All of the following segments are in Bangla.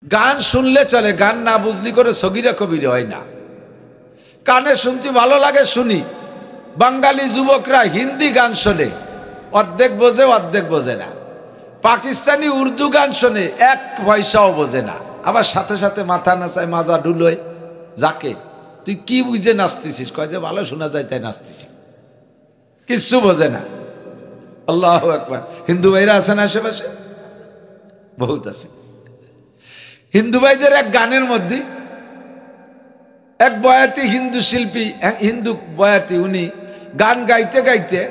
গান শুনলে চলে, গান না বুঝলি করে সগীরা কবিরা হয় না। কানে শুনতে ভালো লাগে শুনি। বাঙালি যুবকরা হিন্দি গান শোনে, অর্ধেক বোঝে অর্ধেক বোঝে না। পাকিস্তানি উর্দু গান শোনে, এক পয়সাও বোঝে না। আবার সাথে সাথে মাথা নাচায়, মাজা ডুলোয়। যাকে তুই কি বুঝে নাচতেছিস, কয় যে ভালো শোনা যায় তাই নাচতেছি, কিচ্ছু বোঝে না। আল্লাহু আকবার। হিন্দু ভাইরা আছেন আশেপাশে? বহুত আছে। হিন্দু ভাইদের এক গানের মধ্যে এক বয়াতি হিন্দু শিল্পী, হিন্দু বয়াতি, উনি গান গাইতে গাইতে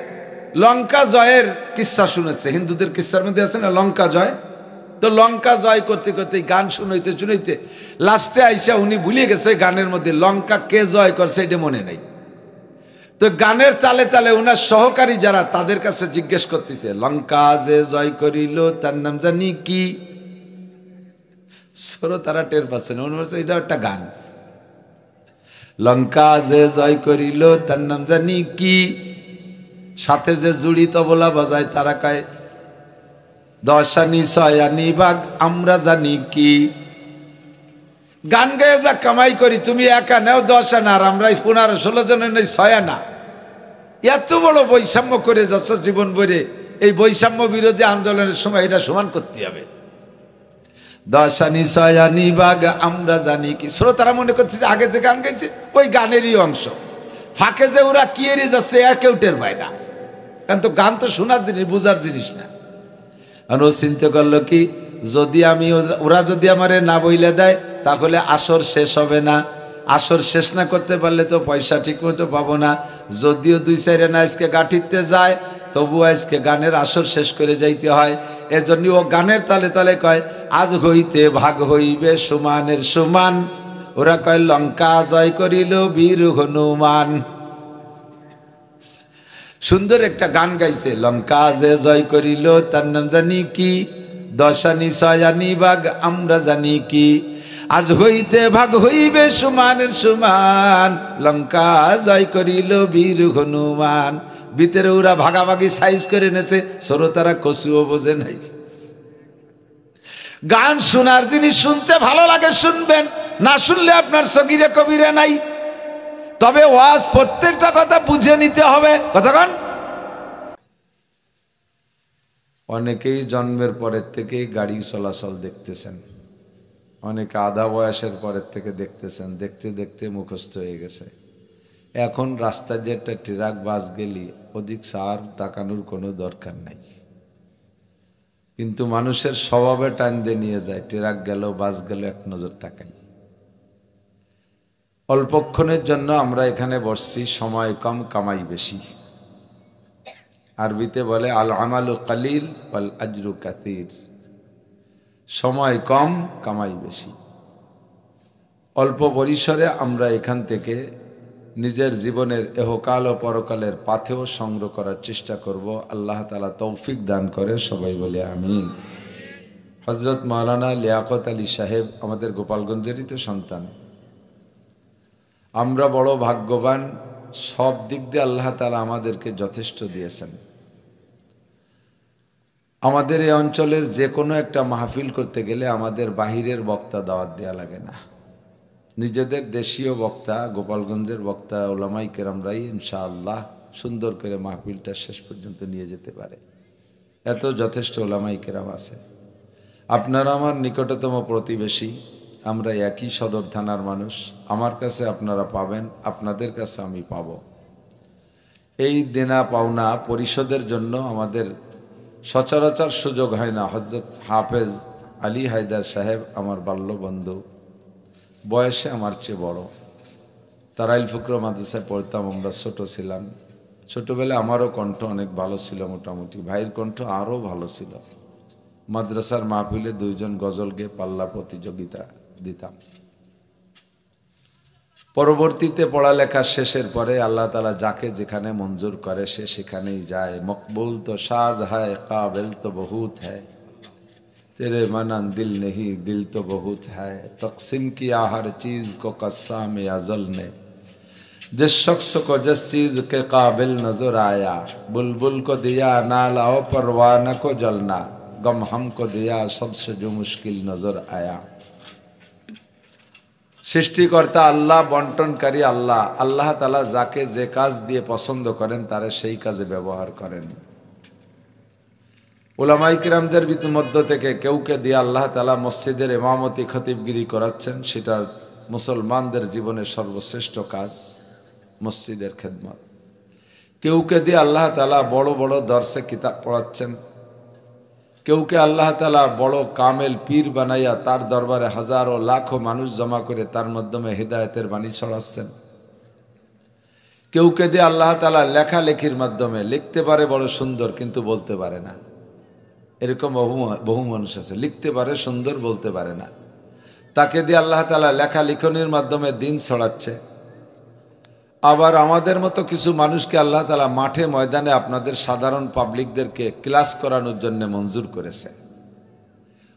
লঙ্কা জয়ের কিস্সা শুনেছে। হিন্দুদের কিস্সার মধ্যে আছে না লঙ্কা জয়, তো লঙ্কা জয় করতে করতে গান শুনাইতে শুনাইতে লাস্টে আইসা উনি ভুলিয়ে গেছে গানের মধ্যে লঙ্কা কে জয় করছে এটা মনে নেই। তো গানের তালে তালে ওনার সহকারী যারা, তাদের কাছে জিজ্ঞেস করতেছে, লঙ্কা যে জয় করিল তার নাম জানি কি? তারা টের পাচ্ছে না, মনে হচ্ছে এটা একটা গান। লঙ্কা যে জয় করিল তার নাম জানি কি? সাথে যে জুড়ি তবলা বাজায় তারা কয় দশানি ছয়ানি বাঘ আমরা জানি কি? গান গায়ে যা কামাই করি, তুমি একা নেও 10 আনা, আর আমরা 15-16 জনের নেই 6 আনা। এত বড় বৈষম্য করে যাচ্ছ জীবন ভরে। এই বৈষম্য বিরোধী আন্দোলনের সময় এটা সমান করতে হবে। 10 আনি 6 আনি বাঘ আমরা জানি কি? শ্রোতারা মনে করছে যে আগে যে গান গাইছে ওই গানেরই অংশ। ফাঁকে যে ওরা কি এড়িয়ে যাচ্ছে কেউ টের পায় না, কারণ তো গান তো শোনার জিনিস, বোঝার জিনিস না। আর ও চিন্তা করলো কি, যদি আমি ওরা যদি আমারে না বইলে দেয় তাহলে আসর শেষ হবে না। আসর শেষ না করতে পারলে তো পয়সা ঠিক মতো পাবো না। যদিও 2-4 আনা আজকে গাঠিতে যায়, তবু আজকে গানের আসর শেষ করে যাইতে হয়। এজন্য ও গানের তালে তালে কয় আজ হইতে ভাগ হইবে সমানের সমান। ওরা কয় লঙ্কা জয় করিল বীর হনুমান। সুন্দর একটা গান গাইছে, লঙ্কা যে জয় করিল তার নাম জানি কি? 10 আনি 6 আনি বাঘ আমরা জানি কি? আজ হইতে ভাগ হইবে সমানের সমান, লঙ্কা জয় করিল বীর হনুমান। ভিতরে ওরা ভাগাভাগি সাইজ করে নেছে, শ্রোতারা কচুও বোঝে নাই। গান শোনার জিনিস, শুনতে ভালো লাগে শুনবেন, না শুনলে আপনার সগীরে কবিরে নাই। তবে ওয়াজ প্রত্যেকটা কথা বুঝে নিতে হবে। কতক্ষণ অনেকেই জন্মের পরের থেকেই গাড়ি চলাচল দেখতেছেন, অনেকে আধা বয়সের পরের থেকে দেখতেছেন, দেখতে দেখতে মুখস্থ হয়ে গেছে। এখন রাস্তা দিয়ে একটা ট্রাক বাস গেলি ওদিক সার তাকানোর কোনো দরকার নাই, কিন্তু মানুষের স্বভাবে টান দিয়ে নিয়ে যায়। ট্রাক গেল বাস গেল এক নজর তাকাই। অল্পক্ষণের জন্য আমরা এখানে বসছি, সময় কম কামাই বেশি। আরবিতে বলে আল আমালু কালিল ওয়াল আজরু কাসীর। সময় কম কামাই বেশি। অল্প পরিসরে আমরা এখান থেকে নিজের জীবনের এহকাল ও পরকালের পাথেয় সংগ্রহ করার চেষ্টা করব। আল্লাহ তাআলা তৌফিক দান করে, সবাই বলে আমিন। হযরত মাওলানা লিয়াকত আলী সাহেব আমাদের গোপালগঞ্জেরই তো সন্তান। আমরা বড় ভাগ্যবান, সব দিক দিয়ে আল্লাহ তাআলা আমাদেরকে যথেষ্ট দিয়েছেন। আমাদের এই অঞ্চলের যে কোনো একটা মাহফিল করতে গেলে আমাদের বাহিরের বক্তা দাওয়াত দেওয়া লাগে না। নিজেদের দেশীয় বক্তা, গোপালগঞ্জের বক্তা ওলামাই কেরামরাই ইনশাআল্লাহ সুন্দর করে মাহফিলটা শেষ পর্যন্ত নিয়ে যেতে পারে। এত যথেষ্ট ওলামাই কেরাম আছে। আপনারা আমার নিকটতম প্রতিবেশী, আমরা একই সদর থানার মানুষ। আমার কাছে আপনারা পাবেন, আপনাদের কাছে আমি পাব। এই দেনা পাওনা পরিশোধের জন্য আমাদের সচরাচর সুযোগ হয় না। হযরত হাফেজ আলী হায়দার সাহেব আমার বাল্যবন্ধু, বয়সে আমার চেয়ে বড়। তারাইল ফুকরা মাদ্রাসায় পড়তাম, আমরা ছোট ছিলাম। ছোটবেলায় আমারও কণ্ঠ অনেক ভালো ছিল, মোটামুটি। ভাইয়ের কণ্ঠ আরও ভালো ছিল। মাদ্রাসার মাহফিলে 2 জন গজল গেয়ে পাল্লা প্রতিযোগিতা দিতাম। পরবর্তীতে পড়ালেখা শেষের পরে আল্লাহ তাআলা যাকে যেখানে মঞ্জুর করে সে সেখানেই যায়। মকবুল তো সাজ হয়, কাবিল তো বহুত है, तेरे मना दिल नहीं दिल तो बहुत है, तकसीम किया हर चीज को कस्साम अज़ल ने, जिस शख्स को जिस चीज के काबिल नजर आया, बुलबुल को दिया नाला और परवाना को जलना, गम हमको दिया सबसे जो मुश्किल नजर आया। সৃষ্টিকর্তা আল্লাহ, বন্টনকারী আল্লাহ। আল্লাহ তাআলা যাকে যে কাজ দিয়ে পছন্দ করেন তারা সেই কাজে ব্যবহার করেন। উলামায়ে কিরামদের মধ্য থেকে কেউকে দিয়ে আল্লাহ তাআলা মসজিদের ইমামতি খতিবগিরি করাচ্ছেন, সেটা মুসলমানদের জীবনের সর্বশ্রেষ্ঠ কাজ, মসজিদের খেদমত। কেউকে দিয়ে আল্লাহ তাআলা বড় বড় দর্শে কিতাব পড়াচ্ছেন, কেউকে আল্লাহ তাআলা বড় কামেল পীর বানাইয়া তার দরবারে হাজারো লাখো মানুষ জমা করে তার মাধ্যমে হিদায়াতের বাণী ছড়াচ্ছেন। কেউকে দিয়ে আল্লাহ তাআলা লেখালেখির মাধ্যমে, লিখতে পারে বড় সুন্দর কিন্তু বলতে পারে না, এরকম বহু মানুষ আছে, লিখতে পারে সুন্দর বলতে পারে না, তাকে দিয়ে আল্লাহ তাআলা লেখালেখনির মাধ্যমে দিন ছড়াচ্ছে। আবার আমাদের মতো কিছু মানুষকে আল্লাহ তাআলা মাঠে ময়দানে আপনাদের সাধারণ পাবলিকদেরকে ক্লাস করানোর জন্য মঞ্জুর করেছে।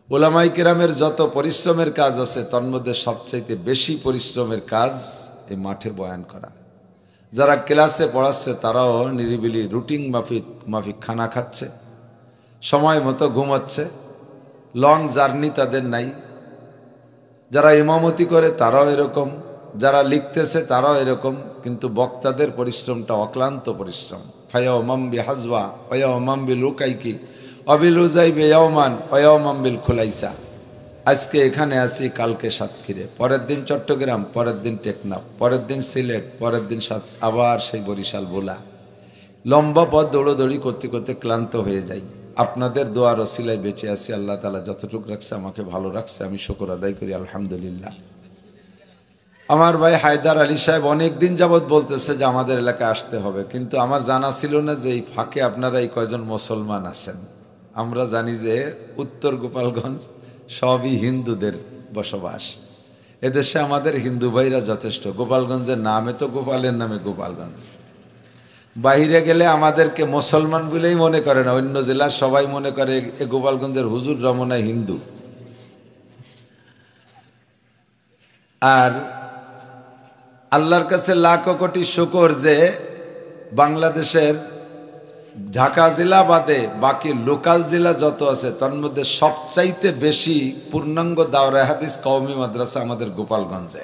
উলামায়ে কিরামের যত পরিশ্রমের কাজ আছে তার মধ্যে সবচাইতে বেশি পরিশ্রমের কাজ এই মাঠে বয়ান করা। যারা ক্লাসে পড়াচ্ছে তারাও নিরিবিলি রুটিন মাফিক খানা খাচ্ছে, সময় মতো ঘুমাচ্ছে, লং জার্নি তাদের নাই। যারা ইমামতি করে তারাও এরকম, যারা লিখতেছে তারাও এরকম, কিন্তু বক্তাদের পরিশ্রমটা অক্লান্ত পরিশ্রম। ফায়াউমাম বিহাজওয়া ওয়ায়াউমাম বিলুকাইকি অবিলুজাই বেয়াউমান ওয়ায়াউমাম বিল খুলাইসা। আজকে এখানে আসি, কালকে সাতক্ষীরে, পরের দিন চট্টগ্রাম, পরের দিন টেকনাফ, পরের দিন সিলেট, পরের দিন আবার সেই বরিশাল ভোলা। লম্বা পথ দৌড়োদৌড়ি করতে করতে ক্লান্ত হয়ে যাই। আপনাদের দোয়ার ওসিলায় বেঁচে আছি। আল্লাহ তাআলা যতটুকু রাখছে আমাকে ভালো রাখছে, আমি শুকর আদায় করি আলহামদুলিল্লাহ। আমার ভাই হায়দার আলী সাহেব অনেক দিন যাবৎ বলতেছে যে আমাদের এলাকায় আসতে হবে, কিন্তু আমার জানা ছিল না যে এই ফাঁকে আপনারা এই কয়জন মুসলমান আছেন। আমরা জানি যে উত্তর গোপালগঞ্জ সবই হিন্দুদের বসবাস, এদেশে আমাদের হিন্দু ভাইরা যথেষ্ট। গোপালগঞ্জের নামে তো গোপালের নামে গোপালগঞ্জ। বাইরে গেলে আমাদেরকে মুসলমান বলেই মনে করে না, অন্য জেলার সবাই মনে করে এ গোপালগঞ্জের হুজুর রমনা হিন্দু। আর আল্লাহর কাছে লাখো কোটি শুকর যে বাংলাদেশের ঢাকা জেলা বাদে বাকি লোকাল জেলা যত আছে তার মধ্যে সবচাইতে বেশি পূর্ণাঙ্গ দাওরায়ে হাদিস কওমি মাদ্রাসা আমাদের গোপালগঞ্জে।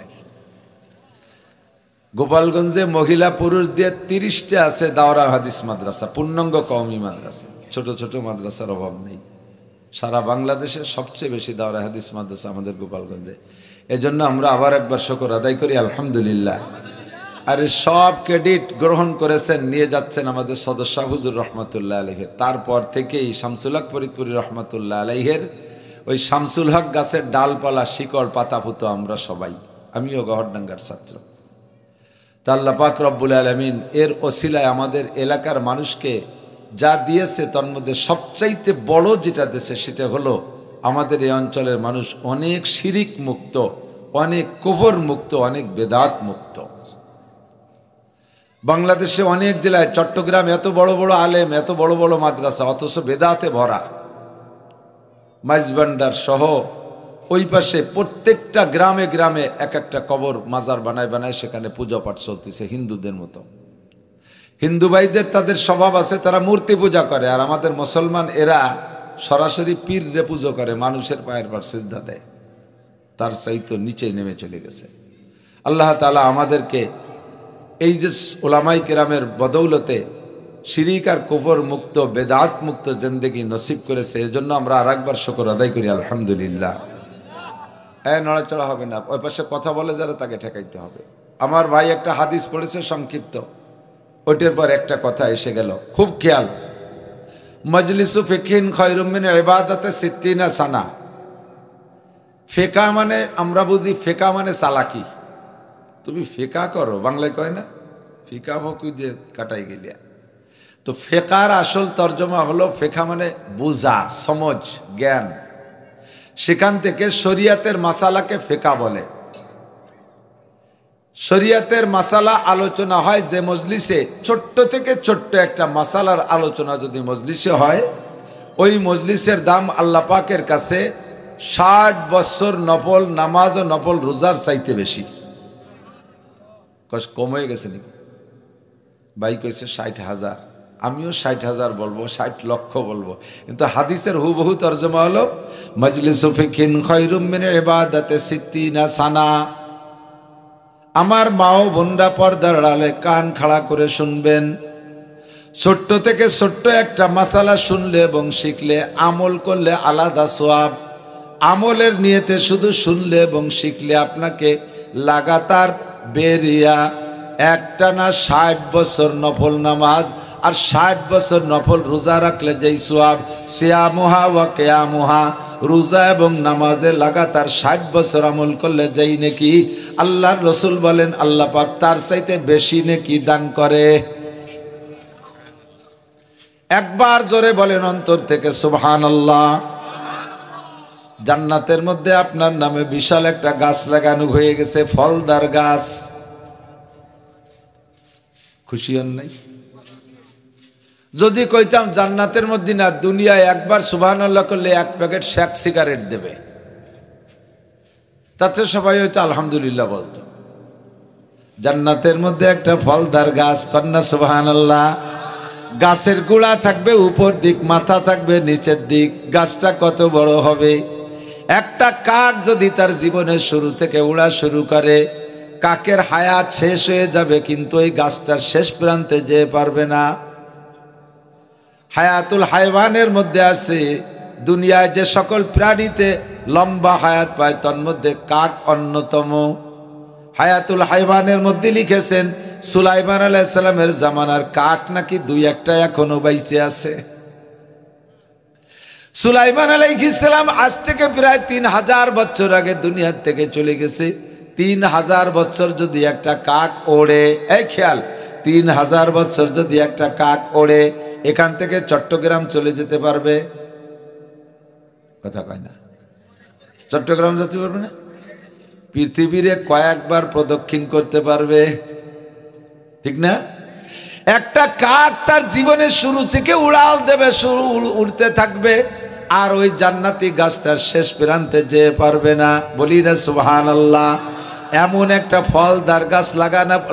গোপালগঞ্জে মহিলা পুরুষ দিয়ে 30টা আছে দাওরায়ে হাদিস মাদ্রাসা, পূর্ণাঙ্গ কওমি মাদ্রাসা। ছোট ছোট মাদ্রাসার অভাব নেই। সারা বাংলাদেশে সবচেয়ে বেশি দাওরায়ে হাদিস মাদ্রাসা আমাদের গোপালগঞ্জে। এজন্য আমরা আবার একবার শুকর আদায় করি আলহামদুলিল্লাহ। আর সব ক্রেডিট গ্রহণ করেছেন, নিয়ে যাচ্ছেন আমাদের সদস্য হুজুর রহমাতুল্লাহ আলাইহের। তারপর থেকেই শামসুল হক ফরিদপুরি রহমাতুল্লাহ আলাইহের ওই শামসুল হক গাছের ডালপালা শিকড় পাতা পুতো আমরা সবাই, আমিও গহরডাঙ্গার ছাত্র। তা আল্লাহ পাক রব্বুল আলামিন এর ওসিলায় আমাদের এলাকার মানুষকে যা দিয়েছে তার মধ্যে সবচাইতে বড় যেটা দিয়েছে সেটা হলো আমাদের এই অঞ্চলের মানুষ অনেক শিরিক মুক্ত, অনেক কুফর মুক্ত, অনেক বেদাত মুক্ত। বাংলাদেশে অনেক জেলায়, চট্টগ্রাম এত বড় বড় আলেম, এত বড় বড় মাদ্রাসা, অথচ বেদাতে ভরা। মাইজবান্ডার সহ ওই পাশে প্রত্যেকটা গ্রামে গ্রামে এক একটা কবর মাজার বানায় বানায় সেখানে পূজা পাঠ চলতেছে হিন্দুদের মতো। হিন্দু ভাইদের তাদের স্বভাব আছে, তারা মূর্তি পূজা করে, আর আমাদের মুসলমান এরা সরাসরি পীররে পুজো করে, মানুষের পায়ের পর সিজদা দেয়। তার চাইতে নিচে নেমে চলে গেছে। আল্লাহ তাআলা আমাদেরকে এই যে উলামায়ে কেরামের বদৌলতে শিরিক আর কুফর মুক্ত, বেদাত মুক্ত জিন্দেগি নসিব করেছে, এজন্য আমরা আরেকবার শুকর আদায় করি আলহামদুলিল্লাহ। নড়াচড়া হবে না, ওই পাশে কথা বলে যারা তাকে ঠেকাইতে হবে। আমার ভাই একটা হাদিস পড়েছে সংক্ষিপ্ত, ওইটার পর একটা কথা এসে গেল, খুব খেয়াল। মজলিসু ফিকহিন খায়রুম মিন ইবাদাতি সিত্তিনা সানা। ফেকা মানে আমরা বুঝি, ফেকা মানে চালাকি। তুমি ফেকা করো, বাংলায় কয় না, ফিকা ভকু দিয়ে কাটাই গেলিয়া। তো ফেকার আসল তর্জমা হলো, ফেকা মানে বুঝা, সমঝ, জ্ঞান। সেখান থেকে শরিয়াতের মাসালাকে ফেকা বলে। শরিয়াতের মাসালা আলোচনা হয় যে মজলিসে, ছোট্ট থেকে ছোট্ট একটা মাসালার আলোচনা যদি মজলিসে হয়, ওই মজলিসের দাম আল্লাহ পাকের কাছে 60 বছর নফল নামাজ ও নফল রোজার চাইতে বেশি। কম হয়ে গেছে নাকি? ভাই কইছে 60,000, আমিও 60,000 বলবো, 60 লক্ষ বলবো, কিন্তু হাদিসের হুবহু তর্জমা হলো মজলিসু ফিকহিন খায়রুম মিন ইবাদাতি সিত্তিনা সানা। আমার মা ও বোনরা পর্দার আড়ালে কান খাড়া করে শুনবেন। ছোট্ট থেকে ছোট্ট একটা মাসালা শুনলে এবং শিখলে, আমল করলে আলাদা সওয়াব। আমলের নিয়তে শুধু শুনলে এবং শিখলে আপনাকে লাগাতার বেরিয়া একটানা 60 বছর নফল নামাজ আর 60 বছর নফল রোজা রাখলে যেই সওয়াব, সিয়ামুহা ওয়া কিয়ামুহা, রোজা এবং নামাজে লাগাতার 60 বছর আমল করলে যেই নেকি, আল্লাহর রাসূল বলেন আল্লাহ পাক তার চাইতে বেশি নেকি দান করে। একবার জোরে বলেন অন্তর থেকে সুবহানাল্লাহ। জান্নাতের মধ্যে আপনার নামে বিশাল একটা গাছ লাগানো হয়ে গেছে, ফলদার গাছ। খুশি হন নাই? যদি কইতাম জান্নাতের মধ্যে না, দুনিয়ায় একবার সুবহানাল্লাহ করলে 1 প্যাকেট শেক সিগারেট দেবে, তাতে সবাই হয়তো আলহামদুলিল্লাহ বলতো। জান্নাতের মধ্যে একটা ফলদার গাছ, কন্যা সুবহানাল্লাহ। গাছের গোড়া থাকবে উপর দিক, মাথা থাকবে নিচের দিক। গাছটা কত বড় হবে! একটা কাক যদি তার জীবনের শুরু থেকে উড়া শুরু করে, কাকের হায়াত শেষ হয়ে যাবে, কিন্তু ওই গাছটার শেষ প্রান্তে যেতে পারবে না। হায়াতুল হায়ওয়ানের মধ্যে আছে, দুনিয়ায় যে সকল প্রাণীতে লম্বা হায়াত পায় তার মধ্যে কাক অন্যতম। হায়াতুল হায়ওয়ানের মধ্যে লিখেছেন সুলাইমান আলাইহিস সালামের জামানার কাক নাকি 2-1টা এখনো বাইচে আছে। সুলাইমান আলাইহিস সালাম আজ থেকে প্রায় 3000 বছর আগে দুনিয়া থেকে চলে গেছে। 3000 বছর যদি একটা কাক ওড়ে, এই খেয়াল, 3000 বছর যদি একটা কাক ওড়ে, এখান থেকে চট্টগ্রাম চলে যেতে পারবে? কথা কয় না? চট্টগ্রাম যেতে পারবে না? পৃথিবীরে কয়েকবার প্রদক্ষিণ করতে পারবে, ঠিক না? একটা কাক তার জীবনের শুরু থেকে উড়াল দেবে, শুরু উড়তে থাকবে, আর ওই জান্নাতি গাছটার শেষ প্রান্তে যেতে পারবে না। বলি না সুবহানাল্লাহ। এমন একটা ফলদার গাছ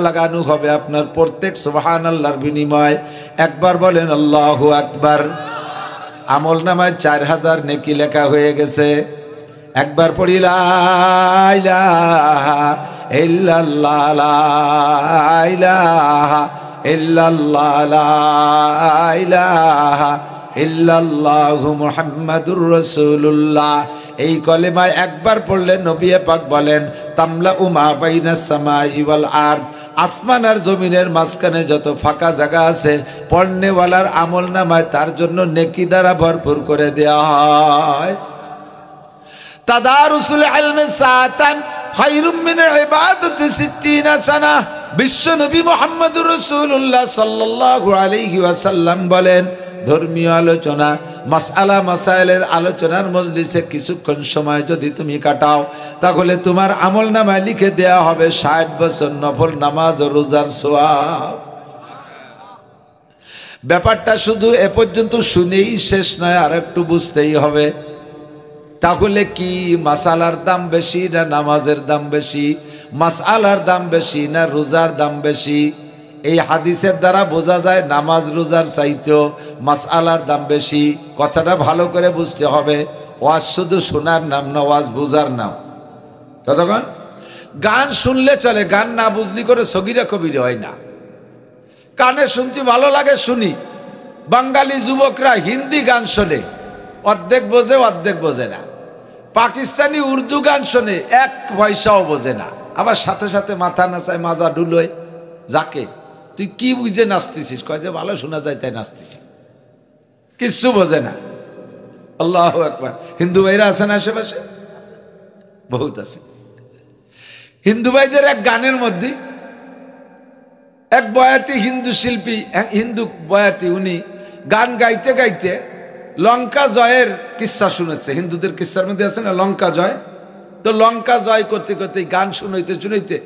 লাগানো হবে আপনার প্রত্যেক সুবহানাল্লাহর বিনিময়। একবার বলেন আল্লাহু আকবার। আমল নামায় 4000 নেকি লেখা হয়ে গেছে। একবার পড়ি লা ইলাহা ইল্লাল্লাহ, লা ইলাহা ইল্লাল্লাহ, লা ইলাহা ইল্লাল্লাহু মুহাম্মাদুর রাসূলুল্লাহ। এই কলেমায় একবার পড়লে নবী পাক বলেন তামলা উমা বাইনাস সামাই ওয়াল আরদ, আসমান আর জমিনের মাঝখানে যত ফাঁকা জায়গা আছে, পড়নেওয়ালার আমল নামায় তার জন্য নেকি দ্বারা ভরপুর করে দেওয়া হয়। তাদারুসুল ইলমি সাআতান খায়রুম মিন ইবাদাতি 60 সানা। বিশ্ব নবী মুহাম্মদুর রাসূলুল্লাহ সাল্লাল্লাহু আলাইহি ওয়াসাল্লাম বলেন, ধর্মীয় আলোচনা, মাসআলা মাসাইলের আলোচনার মজলিসে কিছুক্ষণ সময় যদি তুমি কাটাও, তাহলে তোমার আমল নামায় লিখে দেয়া হবে 60 বছর নফল নামাজ ও রোজার সওয়াব। ব্যাপারটা শুধু এ পর্যন্ত শুনেই শেষ নয়, আর একটু বুঝতেই হবে। তাহলে কি মাসালার দাম বেশি না নামাজের দাম বেশি? মাসআলার দাম বেশি না রোজার দাম বেশি? এই হাদিসের দ্বারা বোঝা যায় নামাজ রোজার চাইতেও মাসআলার দাম বেশি। কথাটা ভালো করে বুঝতে হবে। ওয়াজ শুধু শোনার নাম না, ওয়াজ বোঝার নাম। ততক্ষণ গান শুনলে চলে, গান না বুঝলি করে সগীরা কবিরা হয় না। কানে শুনছি ভালো লাগে শুনি। বাঙালি যুবকরা হিন্দি গান শোনে, অর্ধেক বোঝে অর্ধেক বোঝে না। পাকিস্তানি উর্দু গান শোনে, 1 পয়সাও বোঝে না। আবার সাথে সাথে মাথা নাচায়, মাজা ডুলোয়। যাকে তুই কি বুঝে নাচতেছিস? কয় যে ভালো শোনা যায় তাই নাচতেছি, কিচ্ছু বোঝে না। আল্লাহু আকবার। হিন্দু ভাইরা আছেন আশেপাশে? বহুত আছে। হিন্দু ভাইদের এক গানের মধ্যে এক বয়াতি হিন্দু শিল্পী, হিন্দু বয়াতি, উনি গান গাইতে গাইতে লঙ্কা জয়ের কিস্সা শুনেছে। হিন্দুদের কিস্সার মধ্যে আছে না লঙ্কা জয়? তো লঙ্কা জয় করতে করতে গান শুনাইতে শুনাইতে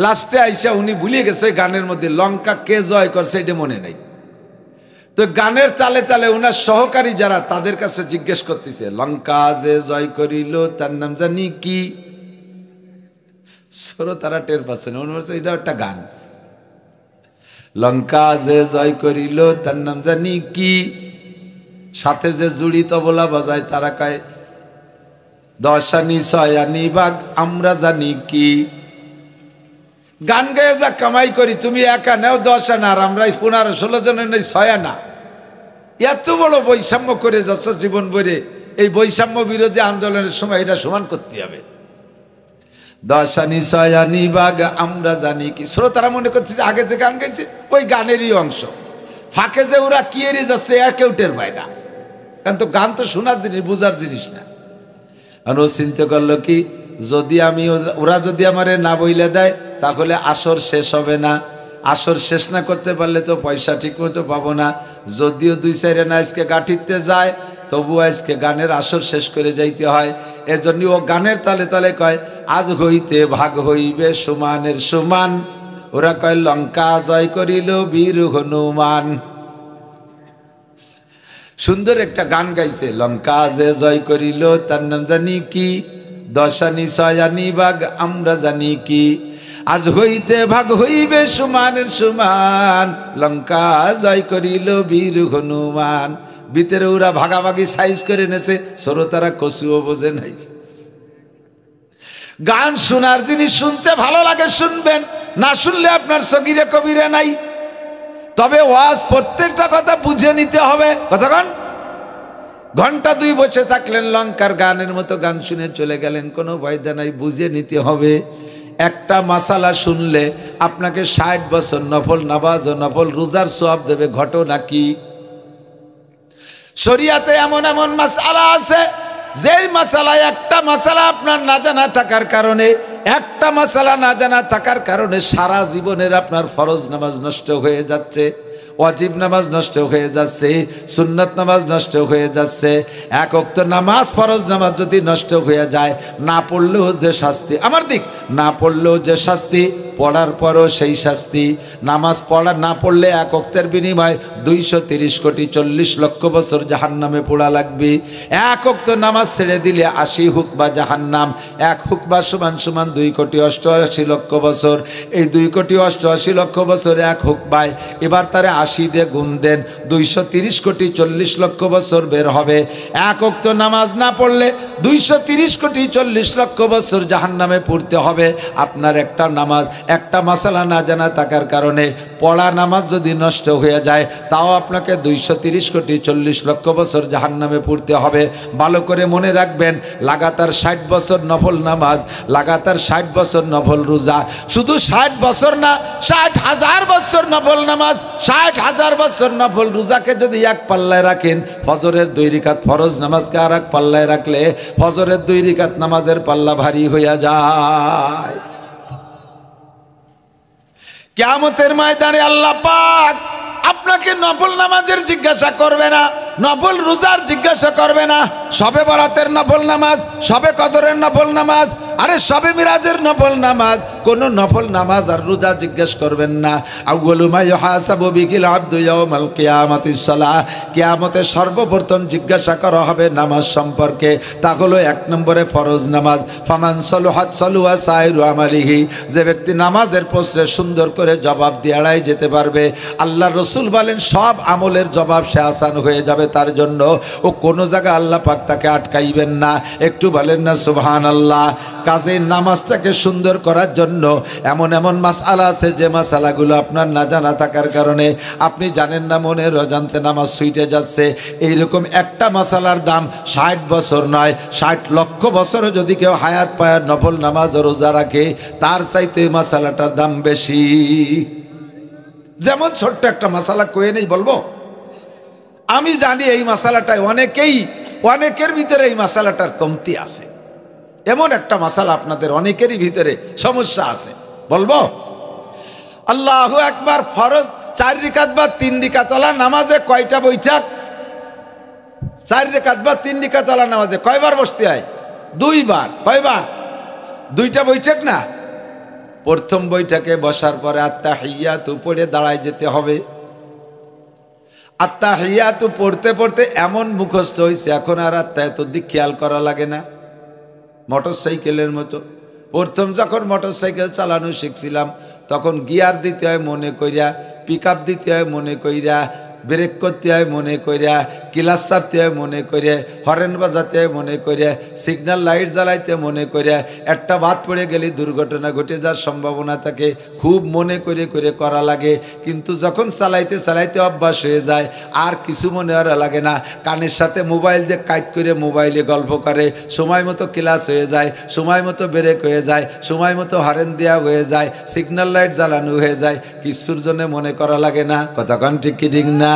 লাস্টে আইসা উনি ভুলে গেছে গানের মধ্যে লঙ্কা কে জয় করছে এটা মনে নেই। তো গানের তালে তালে উনার সহকারী যারা, তাদের কাছে জিজ্ঞেস করতেছে, লঙ্কা যে জয় করিল তার নাম জানি কি? তারা টের পাচ্ছে না, এটা একটা গান। লঙ্কা যে জয় করিল তার নাম জানি কি? সাথে যে জুড়ি তবলা বাজায় তারা কয় 10 আনি 6 আনি বাঘ আমরা জানি কি? গান গেয়ে যা কামাই করি, তুমি একা নেও 10 আনা, আর আমরা 15-16 জনের নেই 6 আনা। এত বড় বৈষম্য করে যাচ্ছ জীবন ভরে। এই বৈষম্য বিরোধী আন্দোলনের সময় এটা সমান করতে হবে। 10 আনি 6 আনি বাঘ আমরা জানি কি। শ্রোতারা মনে করছে যে আগে যে গান গাইছে ওই গানেরই অংশ, ফাঁকে যে ওরা কি এড়িয়ে যাচ্ছে কেউ টের পায় না, কারণ তো গান তো শোনার জিনিস, বোঝার জিনিস না। আর ও চিন্তা করলো কি, যদি আমি ওরা যদি আমারে না বইলে দেয় তাহলে আসর শেষ হবে না, আসর শেষ না করতে পারলে তো পয়সা ঠিক মতো পাবো না। যদিও 2-4 আনা আজকে গাঠিতে যায়, তবু আজকে গানের আসর শেষ করে যাইতে হয়। এজন্য ও গানের তালে তালে কয় আজ হইতে ভাগ হইবে সমানের সমান। ওরা কয় লঙ্কা জয় করিল বীর হনুমান। সুন্দর একটা গান গাইছে, লঙ্কা যে জয় করিল তার নাম জানি কি, 10 আনি 6 আনি বাঘ আমরা জানি কি। আজ হইতে ভাগ হইবে সমানের সমান, লঙ্কা জয় করিল বীর হনুমান। ভিতরে ওরা ভাগাভাগি সাইজ করে নেছে, শ্রোতারা কচুও বোঝে নাই। গান শোনার জিনিস, শুনতে ভালো লাগে শুনবেন, না শুনলে আপনার সগিরে কবিরে নাই। তবে ওয়াজ প্রত্যেকটা কথা বুঝে নিতে হবে। কতক্ষণ? ঘন্টা 2 বসে থাকলেন লঙ্কার গানের মতো গান শুনে চলে গেলেন, কোনো ফায়দা নাই, বুঝে নিতে হবে। একটা মাসালা শুনলে আপনাকে 60 বছর নফল নামাজ ও নফল রোজার সওয়াব দেবে। ঘটনা কি? শরিয়াতে এমন এমন মাসালা আছে, যেই মাসালায় একটা মাসালা আপনার না জানা থাকার কারণে, একটা মাসালা না জানা থাকার কারণে সারা জীবনের আপনার ফরজ নামাজ নষ্ট হয়ে যাচ্ছে, ওয়াজিব নামাজ নষ্ট হয়ে যাচ্ছে, সুন্নাত নামাজ নষ্ট হয়ে যাচ্ছে। এক ওয়াক্ত নামাজ, ফরজ নামাজ যদি নষ্ট হয়ে যায়, না পড়লেও যে শাস্তি, আমার দিক না পড়লেও যে শাস্তি, পড়ার পরও সেই শাস্তি। নামাজ পড়া না পড়লে এক ওয়াক্তের বিনিময়ে 230 কোটি 40 লক্ষ বছর জাহান্নামে পোড়া লাগবে। এক ওয়াক্ত নামাজ ছেড়ে দিলে 80 হুকবা জাহান্নাম। এক হুকবা সমান সমান 2 কোটি 88 লক্ষ বছর। এই 2 কোটি 88 লক্ষ বছর এক হুকবায়, এবার তারে 80 দিয়ে গুণ দেন, 230 কোটি 40 লক্ষ বছর বের হবে। এক ওয়াক্ত নামাজ না পড়লে 230 কোটি 40 লক্ষ বছর জাহান্নামে পড়তে হবে। আপনার একটা নামাজ, একটা মাসালা না জানা থাকার কারণে পড়া নামাজ যদি নষ্ট হয়ে যায়, তাও আপনাকে 230 কোটি 40 লক্ষ বছর জাহান্নামে পড়তে হবে। ভালো করে মনে রাখবেন, লাগাতার 60 বছর নফল নামাজ, লাগাতার 60 বছর নফল রোজা, শুধু 60 বছর না, 60,000 বছর নফল নামাজ, 60,000 বছর নফল রোজাকে যদি এক পাল্লায় রাখেন, ফজরের 2 রাকাত ফরজ নামাজকে আর এক পাল্লায় রাখলে ফজরের 2 রাকাত নামাজের পাল্লা ভারী হইয়া যায়। কিয়ামতের ময়দানে আল্লাহ পাক আপনাকে নফল নামাজের জিজ্ঞাসা করবে না, নফল রোজার জিজ্ঞাসা করবে না, শবে বরাতের নফল নামাজ, শবে কদরের নফল নামাজ, আরে শবে মিরাজের নফল নামাজ, কোন নফল নামাজ আর রোজা জিজ্ঞেস করবেন না। আউয়ালু মা ইউহাসাবু বিহিল আবদু ইয়াউমাল কিয়ামাতিস সালাহ, কিয়ামতে সর্বপ্রথম জিজ্ঞাসা করা হবে নামাজ সম্পর্কে। তা হলো 1 নম্বরে ফরজ নামাজ। ফামান সালুহাত সালুয়া সাইরু আমালিহি, যে ব্যক্তি নামাজের প্রশ্নে সুন্দর করে জবাব দিয়ে এড়াই যেতে পারবে, আল্লাহ রসুল বলেন সব আমলের জবাব সে আসান হয়ে যাবে তার জন্য। ও কোনো জায়গায় আল্লাহ পাক তাকে আটকাইবেন না। একটু বলেন না সুবহানাল্লাহ। কাজে নামাজটাকে সুন্দর করার জন্য এমন এমন মাসআলা আছে, যে মাসআলাগুলো আপনার না জানা থাকার কারণে আপনি জানেন না, মনের অজান্তে নামাজ ছুটে যাচ্ছে। এইরকম একটা মাসআলার দাম 60 বছর নয়, 60 লক্ষ বছরও যদি কেউ হায়াত পায় নফল নামাজ ও রোজা রাখে, তার চাইতে মাসআলাটার দাম বেশি। যেমন ছোট্ট একটা মাসআলা কয়ে নেই বলবো, আমি জানি এই মাসআলাটায় অনেকের ভিতরে এই মাসআলাটার কমতি আছে। এমন একটা মাসালা আপনাদের অনেকেরই ভিতরে সমস্যা আছে, বলবো? আল্লাহু আকবার। ফরজ 4 রাকাত বা 3 রাকাত ওয়ালা নামাজে কয়টা বৈঠক? 4 রাকাত বা 3 রাকাত ওয়ালা নামাজে কয়বার বসতে হয়? 2 বার। কয়বার? 2টা বৈঠক না? প্রথম বৈঠকে বসার পরে আত্তাহিয়াতু পড়ে দাঁড়ায় যেতে হবে। আত্তাহিয়াতু পড়তে পড়তে এমন মুখস্থ হয়েছে, এখন আর আত্তাহিয়াতুর দিক খেয়াল করা লাগে না। মোটরসাইকেলের মতো প্রথম যখন মোটরসাইকেল চালানো শিখছিলাম, তখন গিয়ার দিতে হয় মনে কইরা, পিক আপ দিতে হয় মনে কইরা, ব্রেক করতে হয় মনে করিয়া, ক্লাস চাপতে হয় মনে করিয়া, হরেন বাজাতে হয় মনে করিয়া, সিগন্যাল লাইট জ্বালাইতে মনে করিয়া, একটা বাদ পড়ে গেলে দুর্ঘটনা ঘটে যাওয়ার সম্ভাবনা থাকে, খুব মনে করে করা লাগে। কিন্তু যখন চালাইতে চালাইতে অভ্যাস হয়ে যায় আর কিছু মনে করা লাগে না, কানের সাথে মোবাইল দিয়ে কাইট করে মোবাইলে গল্প করে, সময় মতো ক্লাস হয়ে যায়, সময় মতো ব্রেক হয়ে যায়, সময় মতো হরেন দেওয়া হয়ে যায়, সিগন্যাল লাইট জ্বালানো হয়ে যায়, কিছুর জন্য মনে করা লাগে না। কতক্ষণ ঠিক কি ঠিক না?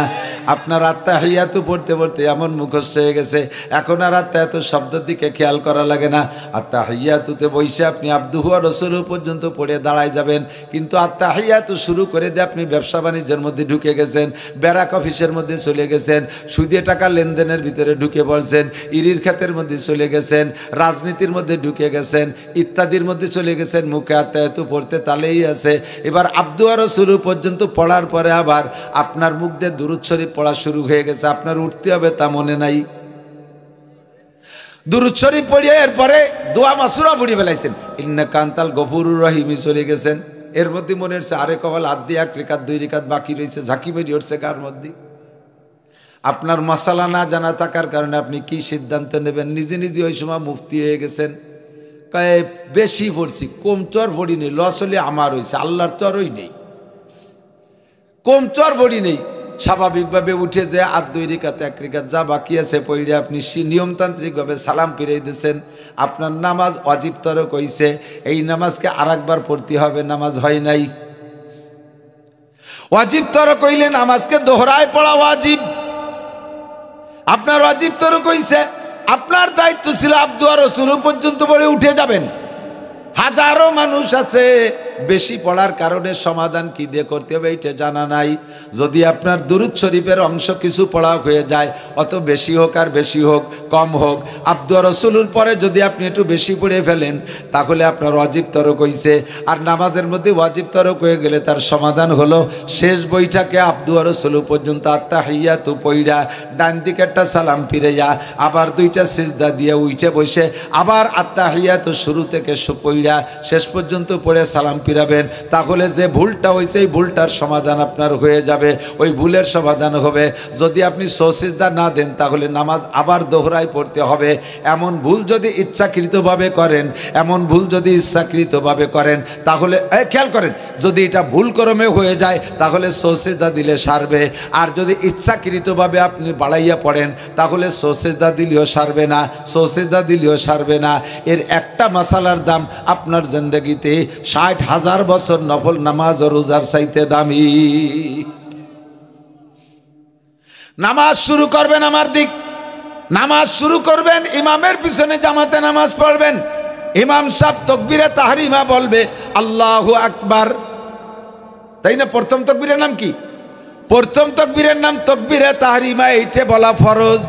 আপনার আত্তাহিয়াতু পড়তে পড়তে এমন মুখস্থ হয়ে গেছে, এখন আর আত্তাহিয়াতু শব্দের দিকে খেয়াল করা লাগে না। আত্তাহিয়াতুতে বসে আপনি আবদুহু ওয়া রাসূলুহু পর্যন্ত পড়ে দাঁড়ায় যাবেন, কিন্তু আত্তাহিয়াতু শুরু করে দিয়ে আপনি ব্যবসা বাণিজ্যের মধ্যে ঢুকে গেছেন, ব্যারাক অফিসের মধ্যে চলে গেছেন, সুদে টাকা লেনদেনের ভিতরে ঢুকে পড়ছেন, ইরির খাতের মধ্যে চলে গেছেন, রাজনীতির মধ্যে ঢুকে গেছেন, ইত্যাদির মধ্যে চলে গেছেন, মুখে আত্তাহিয়াতু পড়তে তালেই আছে। এবার আবদু ওয়া রাসূলুহু পর্যন্ত পড়ার পরে আবার আপনার মুখ দিয়ে দুরূদ শরীফ পড়া শুরু হয়ে গেছে, আপনার উঠতে হবে তা মনে নাই। দুরূদ শরীফ পড়িয়ে এরপরে দোয়া মাসুরা পড়ে ফেলাইছেন, ইন্নাকা আনতাল গফুরুর রহিম চলে গেছেন। এর মধ্যে মনে হচ্ছে আরে কপাল হাত দিয়ে 1 রেখাত 2 রেখাত বাকি রয়েছে, ঝাঁকি বেরিয়ে উঠছে কার মধ্যে। আপনার মশালা না জানা থাকার কারণে আপনি কি সিদ্ধান্ত নেবেন, নিজে নিজে ওই সময় মুফতি হয়ে গেছেন। কয়ে বেশি পড়ছি, কম তো আর পড়ি নেই, লস হলে আমার হয়েছে, আল্লাহর তো আরই নেই, কম তো আর পড়ি নেই। স্বাভাবিকভাবে উঠে যে আর 2 রেখাত 1 রেখাত যা বাকি আছে পড়লে আপনি নিয়মতান্ত্রিকভাবে সালাম ফিরিয়ে দিয়েছেন, আপনার নামাজ ওয়াজিব তরক হইছে, এই নামাজকে আরেকবার পড়তে হবে, নামাজ হয় নাই। ওয়াজিব তরক হইলে নামাজকে দোহরায় পড়া ওয়াজিব, আপনার ওয়াজিব তরক হইছে, আপনার দায়িত্ব ছিল আবদু ওয়া রাসূলুহু পর্যন্ত পড়ে উঠে যাবেন। হাজারো মানুষ আছে বেশি পড়ার কারণে সমাধান কি দিয়ে করতে হবে এটা জানা নাই। যদি আপনার দুরূদ শরীফের অংশ কিছু পড়া হয়ে যায়, অত বেশি হোক আর বেশি হোক কম হোক, আবদু ওয়া রাসূলুর পরে যদি আপনি একটু বেশি পড়ে ফেলেন তাহলে আপনার ওয়াজিব তরক হইছে। আর নামাজের মধ্যে ওয়াজিব তরক হয়ে গেলে তার সমাধান হলো শেষ বইটাকে আবদু ওয়া রাসূলু পর্যন্ত আত্তাহিয়াতু পইড়া ডান দিকে একটা সালাম ফিরাইয়া আবার 2টা সিজদা দিয়ে উঠে বসে আবার আত্তাহিয়াতু শুরু থেকে পইড়া শেষ পর্যন্ত পড়ে সালাম ফিরাবেন। তাহলে যে ভুলটা হয়েছে এই ভুলটার সমাধান আপনার হয়ে যাবে, ওই ভুলের সমাধান হবে। যদি আপনি সিজদা না দেন তাহলে নামাজ আবার দোহরায় পড়তে হবে। এমন ভুল যদি ইচ্ছাকৃতভাবে করেন, এমন ভুল যদি ইচ্ছাকৃতভাবে করেন তাহলে খেয়াল করেন, যদি এটা ভুল ক্রমে হয়ে যায় তাহলে সিজদা দিলে সারবে, আর যদি ইচ্ছাকৃতভাবে আপনি বাড়াইয়া পড়েন তাহলে সিজদা দিলেও সারবে না, সিজদা দিলেও সারবে না। এর একটা মাসালার দাম আপনার জিন্দেগিতে 60,000 বছর নফল নামাজ ও রোজার চাইতে দামি। নামাজ শুরু করবেন আমার দিক, নামাজ শুরু করবেন, ইমামের পিছনে জামাতে নামাজ পড়বেন। ইমাম সাহেব তাকবীরে তাহরিমা বলবে আল্লাহু আকবার, তাই না? প্রথম তাকবীরের নাম কি? প্রথম তাকবীরের নাম তাকবীরে তাহরিমা, এইটা বলা ফরজ।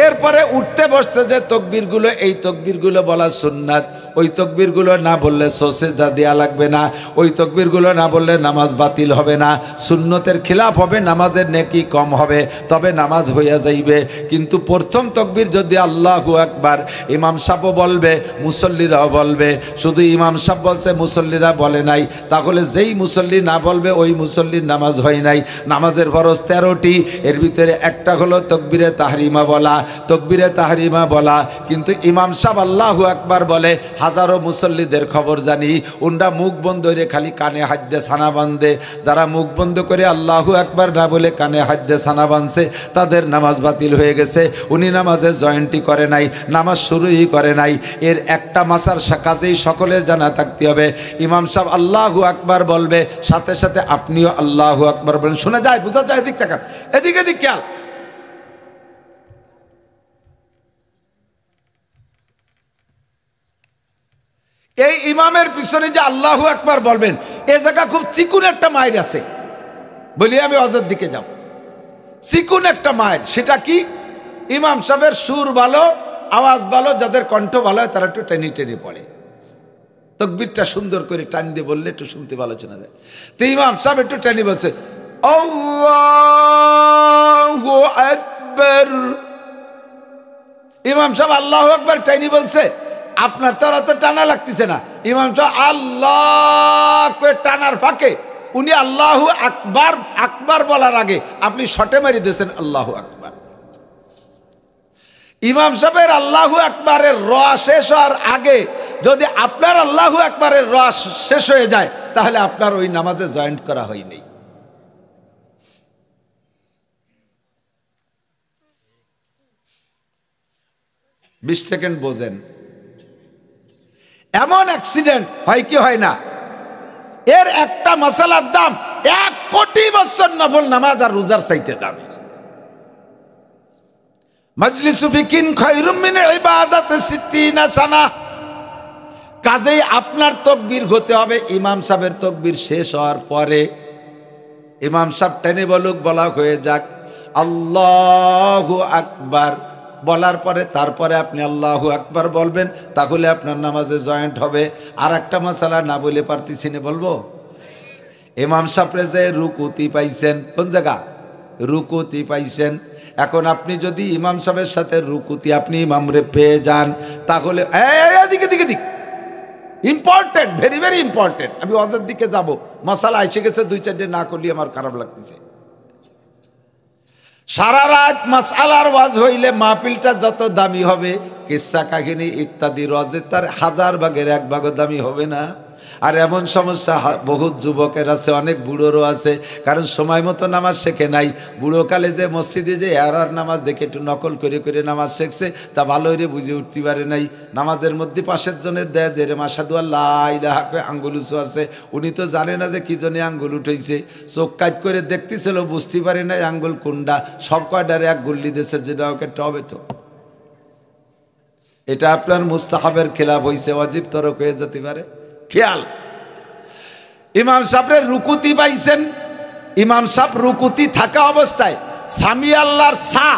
এরপরে উঠতে বসতে যে তাকবীরগুলো, এই তাকবীরগুলো বলা সুন্নাত। ওই তাকবীরগুলো না বললে সিজদা দেয়া লাগবে না, ওই তাকবীরগুলো না বললে নামাজ বাতিল হবে না, সুন্নতের খিলাফ হবে, নামাজের নেকি কম হবে, তবে নামাজ হইয়া যাইবে। কিন্তু প্রথম তাকবীর যদি আল্লাহু আকবার ইমাম সাহেবও বলবে, মুসল্লিরাও বলবে, শুধু ইমাম সাহেব বলছে মুসল্লিরা বলে নাই, তাহলে যেই মুসল্লি না বলবে ওই মুসল্লির নামাজ হয় নাই। নামাজের ফরজ 13টি, এর ভিতরে একটা হলো তাকবীরে তাহরিমা বলা, তাকবীরে তাহরিমা বলা। কিন্তু ইমাম সাহেব আল্লাহু আকবার বলে, হাজারো মুসল্লিদের খবর জানি, উনরা মুখ বন্ধ করে খালি কানে হাত দিয়ে ছানা বাঁধে। যারা মুখ বন্ধ করে আল্লাহু আকবার না বলে কানে হাত দিয়ে ছানা বাঁধছে তাদের নামাজ বাতিল হয়ে গেছে। উনি নামাজে জয়েন্টই করে নাই, নামাজ শুরুই করে নাই। এর একটা মাসার কাজেই সকলের জানা থাকতে হবে। ইমাম সাহেব আল্লাহু আকবার বলবে, সাথে সাথে আপনিও আল্লাহু আকবার বলেন। শোনা যায়, বোঝা যায়? এদিক তাকান, এদিকে এদিক খেয়াল। এই ইমামের পিছনে যে আল্লাহু আকবার বলবেন, এ জায়গা খুব চিকুন একটা মায়ের আছে, বলি আমি অজের দিকে যাব। চিকুন একটা মায়ের, সেটা কি? ইমাম সাহেবের সুর ভালো, আওয়াজ ভালো, যাদের কণ্ঠ ভালো হয় তারা একটু টেনে টেনে পড়ে, তাকবীরটা সুন্দর করে টান দিয়ে বললে একটু শুনতে ভালো শোনা যায়। তো ইমাম সাহেব একটু টেনে বলছে আল্লাহু আকবার। ইমাম সাহেব আল্লাহু আকবার টেনে বলছে, আপনার তো টানা লাগতেছে না। ইমাম সাহেব আল্লাহ করে টানার ফাঁকে উনি আল্লাহু আকবার আকবার বলার আগে আপনি শটে মারি দিয়েছেন আল্লাহু আকবার। ইমাম সাহেবের আল্লাহু আকবারের র শেষ হওয়ার আগে যদি আপনার আল্লাহু আকবারের র শেষ হয়ে যায় তাহলে আপনার ওই নামাজে জয়েন্ট করা হয়নি। 20 সেকেন্ড বোঝেন। এমন অ্যাক্সিডেন্ট হয় কি হয় না? এর একটা মাসালার দাম 1 কোটি বছর নফল নামাজ আর রোজার চাইতে দামি। মাজলিসু ফিকিন খায়রুম মিন ইবাদাতি 60 সানা। কাজেই আপনার তাকবীর হতে হবে ইমাম সাহেবের তাকবীর শেষ হওয়ার পরে। ইমাম সাহেব টেনে বলুক, বলা হয়ে যাক আল্লাহু আকবার, বলার পরে তারপরে আপনি আল্লাহু আকবার বলবেন, তাহলে আপনার নামাজে জয়েন্ট হবে। আর একটা মাসালা না বলে পারতেছি না, বলবো। ইমাম সাহেবরে যে রুকুতি পাইছেন, কোন জায়গা রুকুতি পাইছেন, এখন আপনি যদি ইমাম সাহেবের সাথে রুকুতি আপনি ইমামরে পেয়ে যান তাহলে এদিকে দিকে দিক ইম্পর্টেন্ট, ভেরি ভেরি ইম্পর্টেন্ট। আমি ওয়াজের দিকে যাব, মাসালা এসে গেছে, 2-4টে না করলে আমার খারাপ লাগতেছে। সারা রাত মাসালার ওয়াজ হইলে মাহফিলটা যত দামি হবে, কিসসা কাহিনী ইত্যাদি ওয়াজে তার 1000 ভাগের 1 ভাগও দামি হবে না। আর এমন সমস্যা বহুত যুবকের আছে, অনেক বুড়োরও আছে, কারণ সময় মতো নামাজ শেখে নাই। বুড়োকালে যে মসজিদে যে এরার নামাজ দেখে একটু নকল করে করে নামাজ শিখছে, তা ভালো করে বুঝে উঠতে পারে নাই। নামাজের মধ্যে পাশের জনের দেয় যে রে মাশহাদু আল্লাহ ইলাহা করে আঙ্গুল উঁচু আছে, উনি তো জানে না যে কি জন্য আঙ্গুল উঠেছে, চোখ কাজ করে দেখতেছিল, বুঝতে পারে নাই আঙ্গুল কোনটা, সব কয়টারে 1 গুল্লি দিয়েছে, যেটা ওকে টবে। তো এটা আপনার মুস্তাহাবের খেলাফ হয়েছে, ওয়াজিব তরক হয়ে যেতে পারে। খেয়াল, ইমাম সাহেবের রুকুতি পাইছেন, ইমাম সাহেব রুকুতি থাকা অবস্থায় সামি আল্লাহর সা,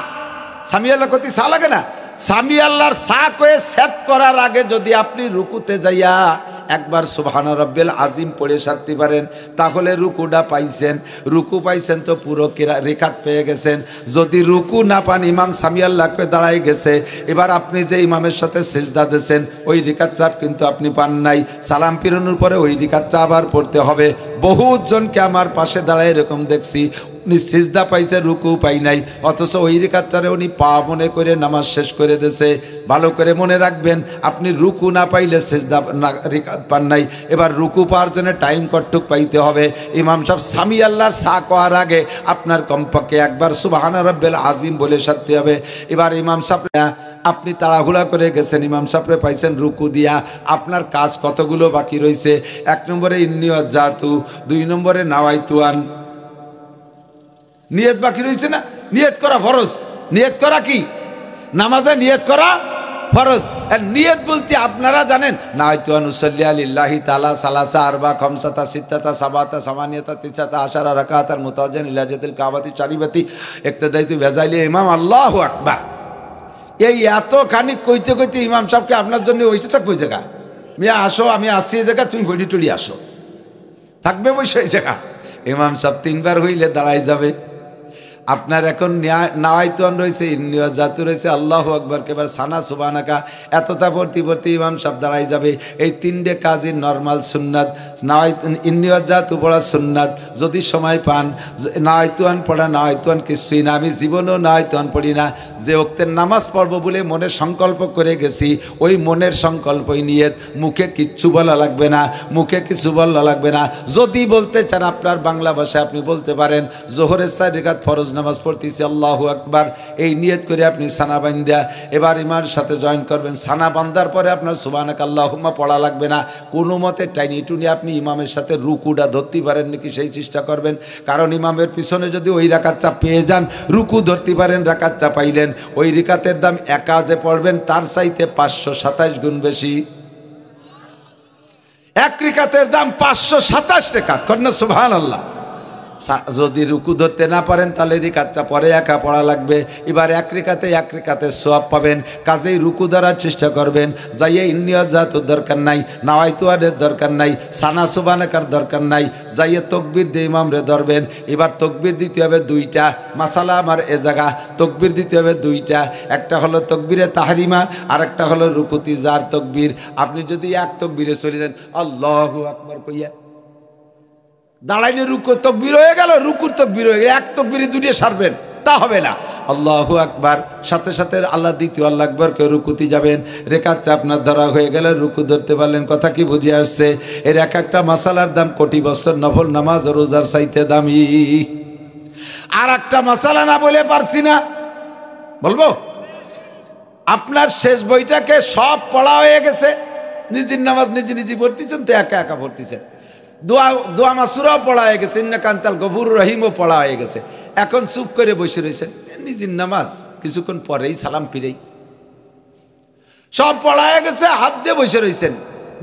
সামি আল্লাহ কতি সা লাগে না, সামি আল্লাহর সা কয়ে সেট করার আগে যদি আপনি রুকুতে যাইয়া একবার সুবহানা রাব্বিল আজিম পড়ে সারতে পারেন তাহলে রুকুটা পাইছেন। রুকু পাইছেন তো পুরো রেখাত পেয়ে গেছেন। যদি রুকু না পান, ইমাম সামি আল্লাহ কয়ে দাঁড়াই গেছে, এবার আপনি যে ইমামের সাথে সিজদা দিয়েছেন ওই রেখাতটা কিন্তু আপনি পান নাই, সালাম ফিরানোর পরে ওই রেখাতটা আবার পড়তে হবে। বহুত জনকে আমার পাশে দাঁড়ায় এরকম দেখছি, উনি সিজদা পাইছে, রুকু পাই নাই, অথচ ওই রেখাতটারে উনি পা মনে করে নামাজ শেষ করে দিয়েছে। ভালো করে মনে রাখবেন, আপনি রুকু না পাইলে সিজদা রেখাত পান নাই। এবার রুকু পাওয়ার জন্য টাইম কটটুক পাইতে হবে। ইমাম সাহেব সামি আল্লাহর সা করার আগে আপনার কমপক্ষে একবার সুবহানা রাব্বিল আজিম বলে সারতে হবে। এবার ইমাম সাহেব আপনি তাড়াহুড়া করে গেছেন, ইমাম সাহেবরে পাইছেন রুকু দিয়া, আপনার কাজ কতগুলো বাকি রয়েছে? 1 নম্বরে ইন্নী ওয়াজ্জাহতু, 2 নম্বরে নাওয়াইতুয়ান, নিয়ত বাকি রয়েছে না? নিয়ত করা ফরজ। নিয়ত করা কি? নামাজে নিয়ত করা ফরজ। আর নিয়ত বলতে আপনারা জানেন, নাওয়াইতুয়ান উসাল্লি লিল্লাহি তাআলা সালাসা আরবা খামসাতা সিত্তাতা সাবাতা সামানিয়াতা তিসাতা আশারা রাকাতার মুতাওয়াজ্জিহান ইলা জাতিল কাবাতি চারিবাতি ইক্তাদাইতু ভেজাইলি ইমাম আল্লাহু আকবার। এই এতখানি কইতে কইতে ইমাম সাহেবকে আপনার জন্য হয়েছে থাকবে ওই জায়গা, মিয়া আসো, আমি আসছি এই জায়গা, তুমি ঘড়ি টড়ি আসো, থাকবে বসে ওই জায়গা। ইমাম সাহেব 3 বার হইলে দাঁড়াই যাবে। আপনার এখন নাওয়াইতুয়ান রয়েছে, ইন্নী ওয়াজ্জাহতু রয়েছে, আল্লাহু আকবার, এবার সানা সুবহানাকা, এতটা ভর্তি ভর্তি ইমাম সাহেব দাঁড়াই যাবে। এই 3টে কাজই নর্মাল সুন্নাত। ইন্নী ওয়াজ্জাহতু পড়া সুন্নাত, যদি সময় পান নাওয়াইতুয়ান পড়া, নাওয়াইতুয়ান কিছুই না, আমি জীবনেও নাওয়াইতুয়ান পড়ি না। যে ওক্তের নামাজ পড়বো বলে মনে সংকল্প করে গেছি, ওই মনের সংকল্পই নিয়ত, মুখে কিচ্ছু বলা লাগবে না, মুখে কিছু বলা লাগবে না। যদি বলতে চান আপনার বাংলা ভাষায় আপনি বলতে পারেন জোহরের 4 রাকাত ফরজ নামাজ পড়তেছি আল্লাহু আকবার, এই নিয়ত করে আপনি সানা বান্ধা এবার ইমামের সাথে জয়েন করবেন। সানা বান্ধার পরে আপনার সুবহানাকা আল্লাহুম্মা পড়া লাগবে না, কোনো মতে টাইনি টুনি আপনি ইমামের সাথে রুকুটা ধরতে পারেন নাকি সেই চেষ্টা করবেন। কারণ ইমামের পিছনে যদি ওই রাকাতটা পেয়ে যান, রুকু ধরতে পারেন, রাকাতটা পাইলেন, ওই রাকাতের দাম একাজে পড়বেন তার চাইতে 527 গুণ বেশি। 1 রাকাতের দাম 527 টাকা। কন্যা সুবহানাল্লাহ। যদি রুকু ধরতে না পারেন তাহলে রিকাতটা পরে একা পড়া লাগবে। এবার 1 রিকাতে সওয়াব পাবেন। কাজেই রুকু ধরার চেষ্টা করবেন। যাইয়ে ইন্নী ওয়াজ্জাহতুর দরকার নাই, নাওয়াইতুয়ানের দরকার নাই, সানা সুবহানাকার দরকার নাই, যাইয়ে তকবীর দিয়ে ইমামরে ধরবেন। এবার তকবীর দিতে হবে 2টা। মাসালা আমার এ জায়গা, তকবীর দিতে হবে 2টা। একটা হলো তকবীরে তাহরিমা, আর একটা হলো রুকুতি জার তকবীর। আপনি যদি 1 তকবীরে চলে যান আল্লাহু আকবার কইয়া দাঁড়াইলে রুকু তকবীর হয়ে গেল, রুকুর তকবীর হয়ে গেল, এক তকবীরে দুটিয়ে সারবেন, তা হবে না। আল্লাহু আকবার, সাথে সাথে আল্লাহ দ্বিতীয় আল্লাহু আকবার কে রুকুতে যাবেন। রেখাতটা আপনার ধরা হয়ে গেল, রুকু ধরতে পারলেন। কথা কি বুঝে আসছে? এর এক একটা মাসালার দাম কোটি বছর নফল নামাজ ও রোজার চাইতে দামি। আর একটা মাসালা না বলে পারছি না, বলবো? আপনার শেষ বইটাকে সব পড়া হয়ে গেছে, নিজের নামাজ নিজে নিজে পড়তেছেন, তো একা একা পড়তেছেন। দোয়া মাসুরাও পড়া হয়ে গেছে, ইন্নাকা আনতাল গফুরুর রহিমও পড়া হয়ে গেছে। এখন চুপ করে বসে রয়েছেন, নিজের নামাজ কিছুক্ষণ পরেই সালাম ফিরেই সব পড়া হয়ে গেছে, হাত দিয়ে বসে রয়েছেন।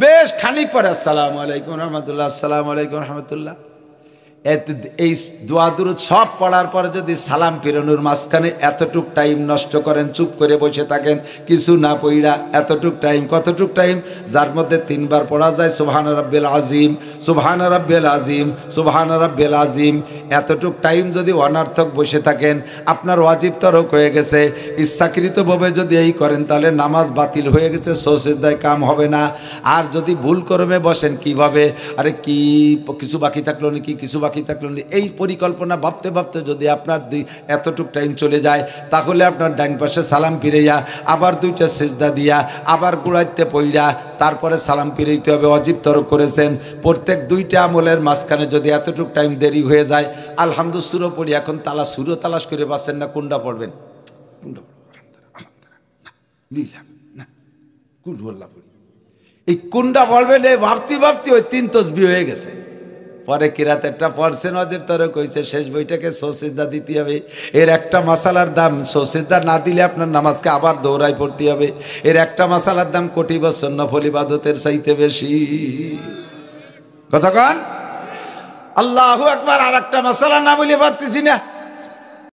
বেশ খানিক পরে আসসালামু আলাইকুম রহমতুল্লাহ, আসসালামু আলাইকুম রহমতুল্লাহ, এই দোয়া দুরুদ সব পড়ার পরে যদি সালাম ফিরানোর মাঝখানে এতটুক টাইম নষ্ট করেন, চুপ করে বসে থাকেন কিছু না পড়া, এতটুক টাইম, কতটুক টাইম? যার মধ্যে 3 বার পড়া যায় সুবহান রাব্বিল আজিম, সুবহান রাব্বিল আজিম, সুবহান রাব্বিল আজিম, এতটুক টাইম যদি অনর্থক বসে থাকেন, আপনার ওয়াজিব তরক হয়ে গেছে। ইচ্ছাকৃতভাবে যদি এই করেন তাহলে নামাজ বাতিল হয়ে গেছে, সজদায় কাম হবে না। আর যদি ভুল করমে বসেন, কিভাবে আরে কি কিছু বাকি থাকলো নাকি, কিছু বাকি থাকলো না, এই পরিকল্পনা ভাবতে ভাবতে যদি আপনার এতটুক টাইম চলে যায়, তাহলে আপনার ডাইন পাশে সালাম ফিরাইয়া আবার 2টা সেজদা দিয়া আবার গুড়াইতে পড়িয়া তারপরে সালাম ফিরাইতে হবে, অজিব তরক করেছেন। প্রত্যেক 2টা আমলের মাঝখানে যদি এতটুক টাইম দেরি হয়ে যায়, আলহামদুলিল্লাহ সুরো পড়ি, এখন সুরো তালাশ করে পাচ্ছেন না, কোনটা পড়বেন? এই কোনটা পড়বেন এই ভাবতে ভাবতে ওই 3 তসবিহ হয়ে গেছে। পরে কিরাতেরটা পড়ছেন, অজেব তরক হয়েছে, শেষ বইটাকে সজদা দিতে হবে। এর একটা মাসালার দাম, সজদা না দিলে আপনার নামাজকে আবার দৌড়াই পড়তে হবে। এর একটা মাসালার দাম কোটি বছর নফল ইবাদতের চাইতে বেশি। কথা কন আল্লাহু আকবার। আর একটা মাসালা না বলে পারতেছি না,